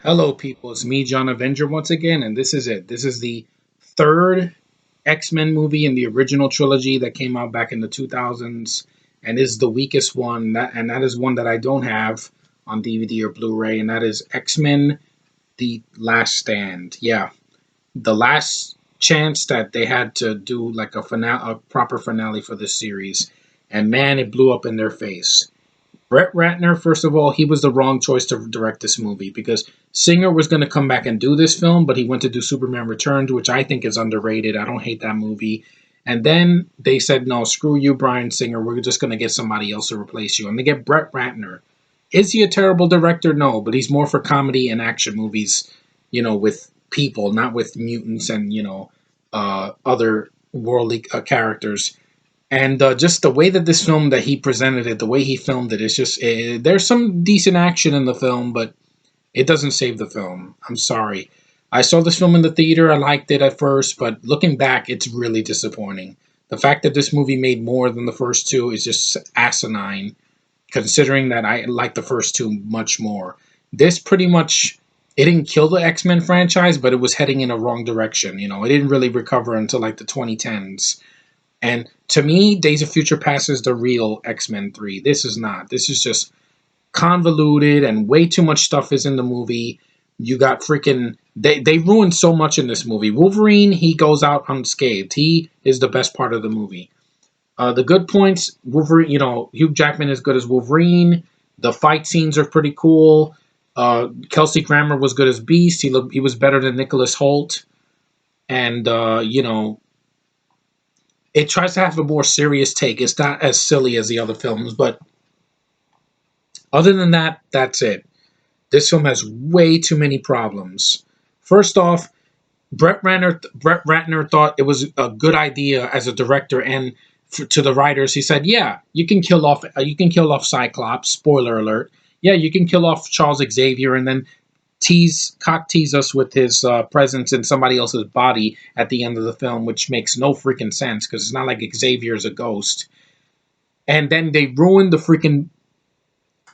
Hello, people. It's me, John Avenger, once again, and this is it. This is the third X-Men movie in the original trilogy that came out back in the 2000s, and is the weakest one. That is one that I don't have on DVD or Blu-ray, and that is X-Men: The Last Stand. Yeah, the last chance that they had to do like a proper finale for this series, and man, it blew up in their face. Brett Ratner, first of all, he was the wrong choice to direct this movie because Singer was going to come back and do this film, but he went to do Superman Returns, which I think is underrated. I don't hate that movie. And then they said, no, screw you, Brian Singer. We're just going to get somebody else to replace you. And they get Brett Ratner. Is he a terrible director? No, but he's more for comedy and action movies, with people, not with mutants and, other worldly characters. And just the way that this film that he presented it, the way he filmed it, it's just there's some decent action in the film, but it doesn't save the film. I'm sorry. I saw this film in the theater. I liked it at first, but looking back, it's really disappointing. The fact that this movie made more than the first two is just asinine, considering that I like the first two much more. This pretty much it didn't kill the X Men franchise, but it was heading in a wrong direction. It didn't really recover until like the 2010s. And to me, Days of Future Past is the real X Men 3. This is not. This is just convoluted and way too much stuff is in the movie. You got freaking. They ruined so much in this movie. Wolverine, he goes out unscathed. He is the best part of the movie. The good points, Wolverine, Hugh Jackman is good as Wolverine. The fight scenes are pretty cool. Kelsey Grammer was good as Beast. He was better than Nicholas Holt. And, it tries to have a more serious take. It's not as silly as the other films, but other than that, that's it. This film has way too many problems. First off, Brett Ratner thought it was a good idea as a director, and to the writers, he said, "Yeah, you can kill off Cyclops. Spoiler alert. Yeah, you can kill off Charles Xavier, and then cock tease us with his presence in somebody else's body at the end of the film, which makes no freaking sense because it's not like Xavier is a ghost." And then they ruined the freaking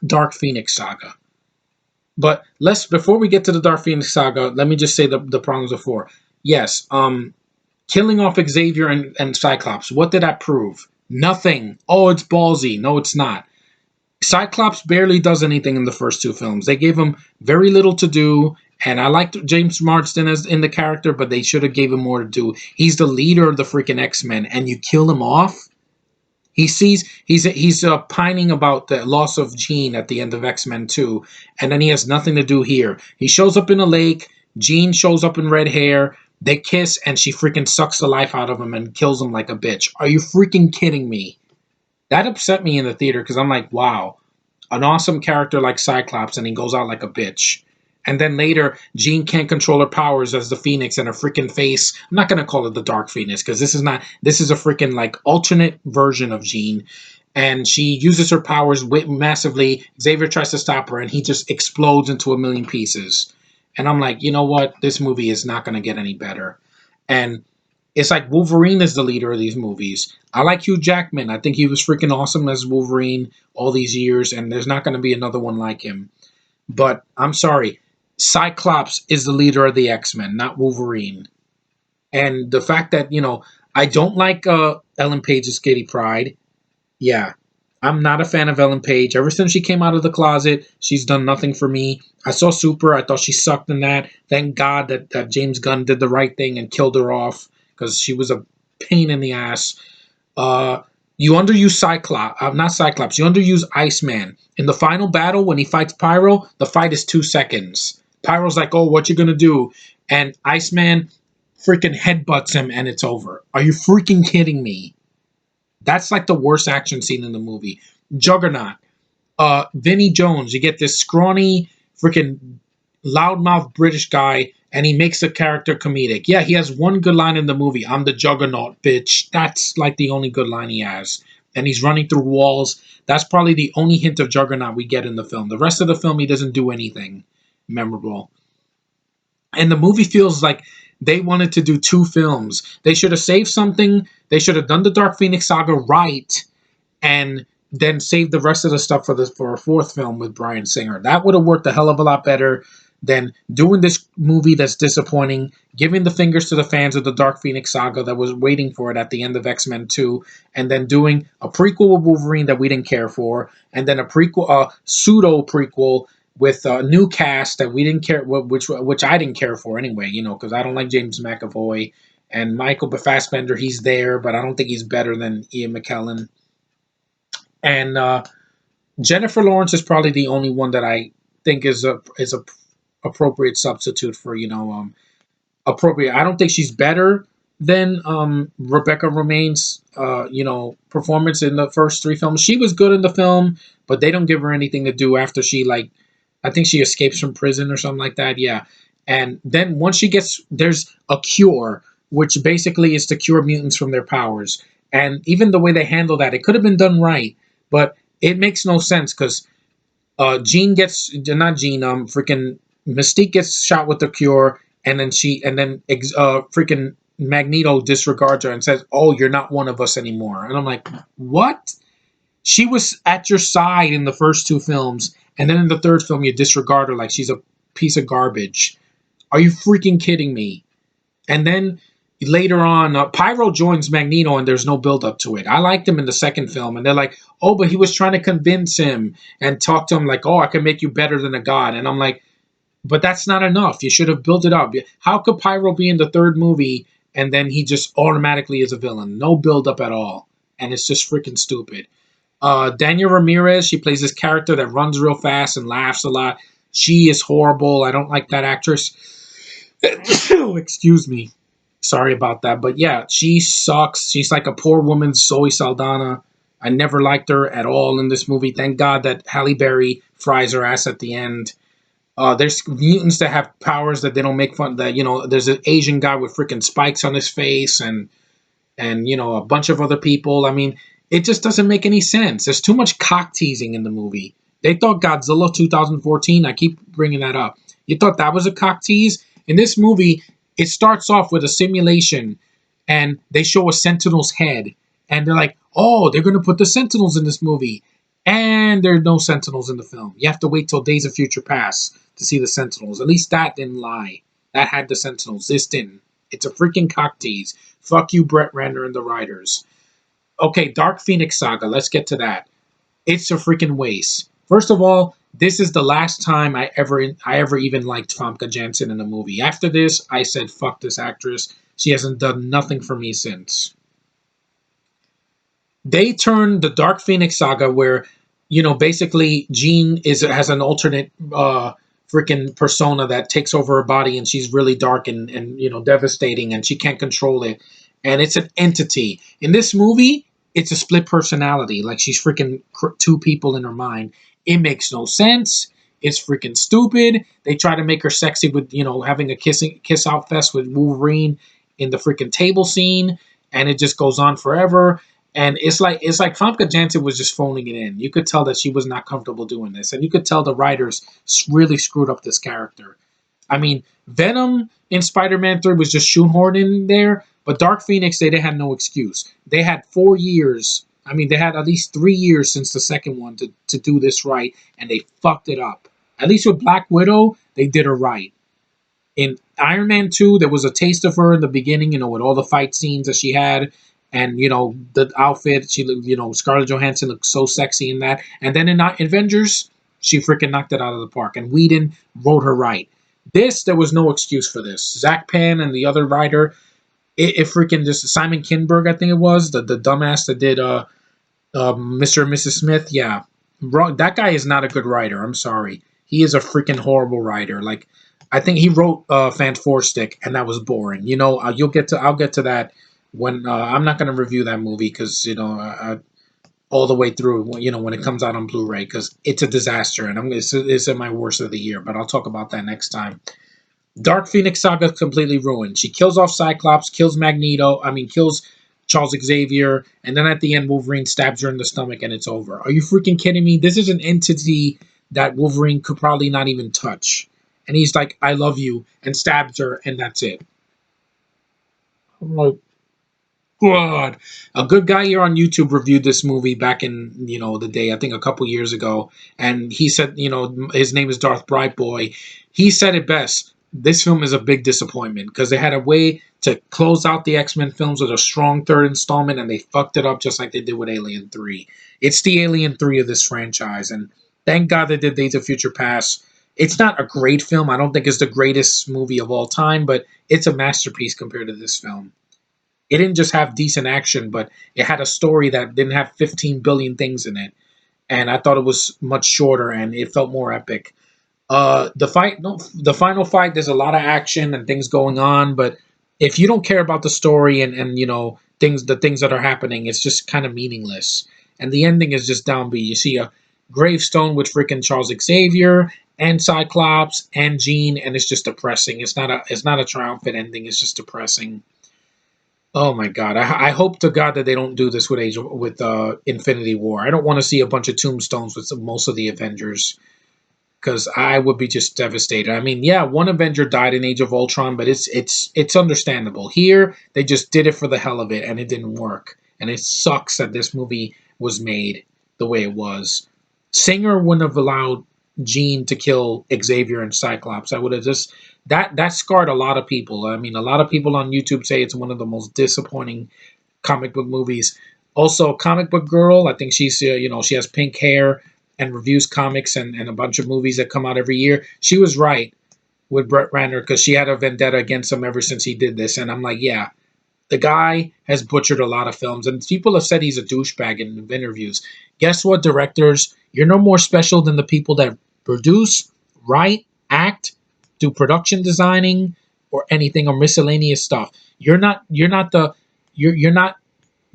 Dark Phoenix saga. But let's before we get to the Dark Phoenix saga, let me just say the problems before. Yes, killing off Xavier and Cyclops. What did that prove? Nothing. Oh, it's ballsy. No, it's not. Cyclops barely does anything in the first two films. They gave him very little to do, and I liked James Marsden as in the character, but they should have gave him more to do. He's the leader of the freaking X-Men, and you kill him off? He's pining about the loss of Jean at the end of X-Men 2, and then he has nothing to do here. He shows up in a lake, Jean shows up in red hair, they kiss, and she freaking sucks the life out of him and kills him like a bitch. Are you freaking kidding me? That upset me in the theater because I'm like, wow, an awesome character like Cyclops, and he goes out like a bitch. And then later, Jean can't control her powers as the Phoenix, and her freaking face. I'm not gonna call it the Dark Phoenix because this is not. This is a freaking like alternate version of Jean, and she uses her powers massively. Xavier tries to stop her, and he just explodes into a million pieces. And I'm like, you know what? This movie is not gonna get any better. And it's like Wolverine is the leader of these movies. I like Hugh Jackman. I think he was freaking awesome as Wolverine all these years, and there's not going to be another one like him. But I'm sorry, Cyclops is the leader of the X-Men, not Wolverine. And the fact that, I don't like Ellen Page's Kitty Pryde. Yeah, I'm not a fan of Ellen Page. Ever since she came out of the closet, she's done nothing for me. I saw Super. I thought she sucked in that. Thank God that James Gunn did the right thing and killed her off because she was a pain in the ass. Uh, you underuse Cyclops. Not Cyclops. You underuse Iceman. In the final battle, when he fights Pyro, the fight is 2 seconds. Pyro's like, oh, what you gonna do? And Iceman freaking headbutts him and it's over. Are you freaking kidding me? That's like the worst action scene in the movie. Juggernaut. Vinnie Jones. You get this scrawny, freaking loudmouth British guy, and he makes the character comedic. Yeah, he has one good line in the movie. I'm the Juggernaut, bitch. That's like the only good line he has. And he's running through walls. That's probably the only hint of Juggernaut we get in the film. The rest of the film, he doesn't do anything memorable. And the movie feels like they wanted to do two films. They should have saved something. They should have done the Dark Phoenix saga right, and then saved the rest of the stuff for a fourth film with Bryan Singer. That would have worked a hell of a lot better. than doing this movie that's disappointing, giving the fingers to the fans of the Dark Phoenix saga that was waiting for it at the end of X Men 2, and then doing a prequel with Wolverine that we didn't care for, and then a prequel, a pseudo prequel with a new cast that we didn't care, which I didn't care for anyway, because I don't like James McAvoy and Michael Fassbender. He's there, but I don't think he's better than Ian McKellen. And Jennifer Lawrence is probably the only one that I think is a appropriate substitute for appropriate. I don't think she's better than Rebecca Romijn's performance in the first three films. She was good in the film, but they don't give her anything to do after she like I think she escapes from prison or something like that. Yeah, and then once she gets there's a cure, which basically is to cure mutants from their powers. And even the way they handle that, it could have been done right, but it makes no sense because Jean gets not Jean, freaking Mystique gets shot with the cure, and then freaking Magneto disregards her and says, "Oh, you're not one of us anymore." And I'm like, "What?" She was at your side in the first two films, and then in the third film you disregard her like she's a piece of garbage. Are you freaking kidding me? And then later on, Pyro joins Magneto, and there's no build up to it. I liked him in the second film, and they're like, "Oh, but he was trying to convince him and talk to him like, oh, I can make you better than a god." And I'm like, "But that's not enough. You should have built it up. How could Pyro be in the third movie and then he just automatically is a villain? No build up at all, and it's just freaking stupid." Daniel Ramirez, she plays this character that runs real fast and laughs a lot. She is horrible. I don't like that actress. Excuse me. Sorry about that. But yeah, she sucks. She's like a poor woman's Zoe Saldana. I never liked her at all in this movie. Thank God that Halle Berry fries her ass at the end. There's mutants that have powers that they don't make fun. That there's an Asian guy with freaking spikes on his face, and a bunch of other people. I mean, it just doesn't make any sense. There's too much cock teasing in the movie. They thought Godzilla 2014. I keep bringing that up. You thought that was a cock tease? In this movie, it starts off with a simulation, and they show a Sentinel's head, and they're like, "Oh, they're gonna put the Sentinels in this movie," and there are no Sentinels in the film. You have to wait till Days of Future Past to see the Sentinels. At least that didn't lie. That had the Sentinels. This didn't. It's a freaking cock tease. Fuck you, Brett Ratner and the writers. Okay, Dark Phoenix Saga. Let's get to that. It's a freaking waste. First of all, this is the last time I ever even liked Famke Janssen in a movie. After this, I said fuck this actress. She hasn't done nothing for me since. They turned the Dark Phoenix Saga, where basically Jean has an alternate freaking persona that takes over her body, and she's really dark and devastating, and she can't control it, and it's an entity. In this movie, it's a split personality, like she's freaking two people in her mind. It makes no sense. It's freaking stupid. They try to make her sexy with having a kiss out fest with Wolverine in the freaking table scene, and it just goes on forever. And it's like Famke Janssen was just phoning it in. You could tell that she was not comfortable doing this, and you could tell the writers really screwed up this character. I mean, Venom in Spider-Man 3 was just shoehorned in there, but Dark Phoenix, they had no excuse. They had 4 years. I mean, they had at least 3 years since the second one to do this right, and they fucked it up. At least with Black Widow, they did her right. In Iron Man 2, there was a taste of her in the beginning, with all the fight scenes that she had, and the outfit. Scarlett Johansson looked so sexy in that. And then in Avengers, she freaking knocked it out of the park, and Whedon wrote her right. This, there was no excuse for this. Zach Penn and the other writer, it freaking just Simon Kinberg, I think it was the dumbass that did Mr. and Mrs. Smith. Yeah, wrong. That guy is not a good writer. I'm sorry. He is a freaking horrible writer. Like, I think he wrote Fantastic, and that was boring. I'll get to that when I'm not going to review that movie because all the way through. When it comes out on Blu-ray, because it's a disaster, and it's in my worst of the year. But I'll talk about that next time. Dark Phoenix Saga completely ruined. She kills off Cyclops, kills Magneto. I mean, kills Charles Xavier, and then at the end, Wolverine stabs her in the stomach, and it's over. Are you freaking kidding me? This is an entity that Wolverine could probably not even touch, and he's like, "I love you," and stabs her, and that's it. I'm like, God. A good guy here on YouTube reviewed this movie back in, the day, I think a couple years ago. And he said, his name is Darth Brightboy. He said it best. This film is a big disappointment because they had a way to close out the X-Men films with a strong third installment and they fucked it up just like they did with Alien 3. It's the Alien 3 of this franchise. And thank God they did Days of Future Past. It's not a great film. I don't think it's the greatest movie of all time, but it's a masterpiece compared to this film. It didn't just have decent action, but it had a story that didn't have 15 billion things in it. And I thought it was much shorter and it felt more epic. The fight, no, the final fight, there's a lot of action and things going on, but if you don't care about the story and the things that are happening, it's just kind of meaningless. And the ending is just downbeat. You see a gravestone with freaking Charles Xavier and Cyclops and Jean, and it's just depressing. It's not a triumphant ending. It's just depressing. Oh my god! I hope to God that they don't do this with Infinity War. I don't want to see a bunch of tombstones with most of the Avengers because I would be just devastated. I mean, yeah, one Avenger died in Age of Ultron, but it's understandable. Here, they just did it for the hell of it, and it didn't work. And it sucks that this movie was made the way it was. Singer wouldn't have allowed Jean to kill Xavier and Cyclops. I would have just that scarred a lot of people. I mean, a lot of people on YouTube say it's one of the most disappointing comic book movies. Also, Comic Book Girl, I think she has pink hair and reviews comics and a bunch of movies that come out every year. She was right with Brett Ratner because she had a vendetta against him ever since he did this. And I'm like, yeah, the guy has butchered a lot of films, and people have said he's a douchebag in interviews. Guess what, directors? You're no more special than the people that produce, write, act, do production designing, or anything or miscellaneous stuff. You're not you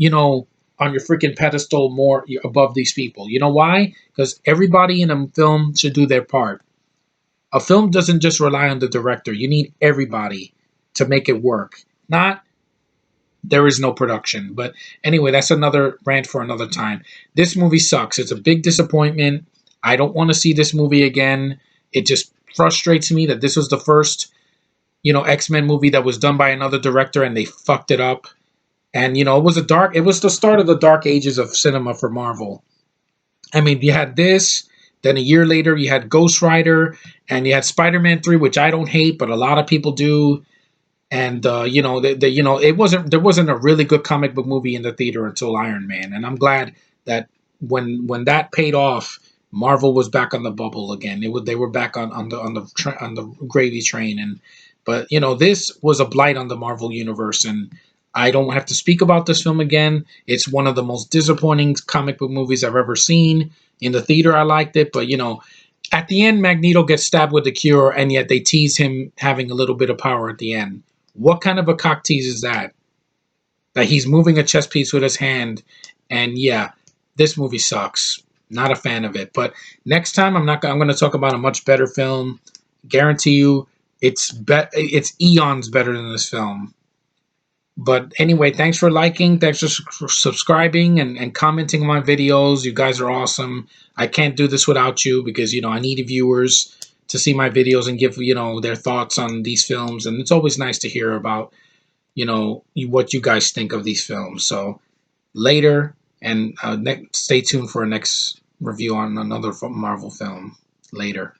know on your freaking pedestal more above these people. You know why? Because everybody in a film should do their part. A film doesn't just rely on the director. You need everybody to make it work. Not there is no production. But anyway, that's another rant for another time. This movie sucks. It's a big disappointment. I don't want to see this movie again. It just frustrates me that this was the first, X-Men movie that was done by another director and they fucked it up. And it was the start of the dark ages of cinema for Marvel. I mean, you had this, then a year later you had Ghost Rider and you had Spider-Man 3, which I don't hate, but a lot of people do. And it wasn't there wasn't a really good comic book movie in the theater until Iron Man, and I'm glad that when that paid off, Marvel was back on the bubble again. They were back on the gravy train, and but this was a blight on the Marvel universe, and I don't have to speak about this film again. It's one of the most disappointing comic book movies I've ever seen. In the theater, I liked it, but at the end, Magneto gets stabbed with the cure, and yet they tease him having a little bit of power at the end. What kind of a cock tease is that? That he's moving a chess piece with his hand, and yeah, this movie sucks. Not a fan of it. But next time, I'm not. I'm going to talk about a much better film. Guarantee you, it's eons better than this film. But anyway, thanks for liking, thanks for subscribing and commenting on my videos. You guys are awesome. I can't do this without you because I need viewers to see my videos and give their thoughts on these films, and it's always nice to hear about what you guys think of these films. So later, and stay tuned for a next review on another Marvel film later.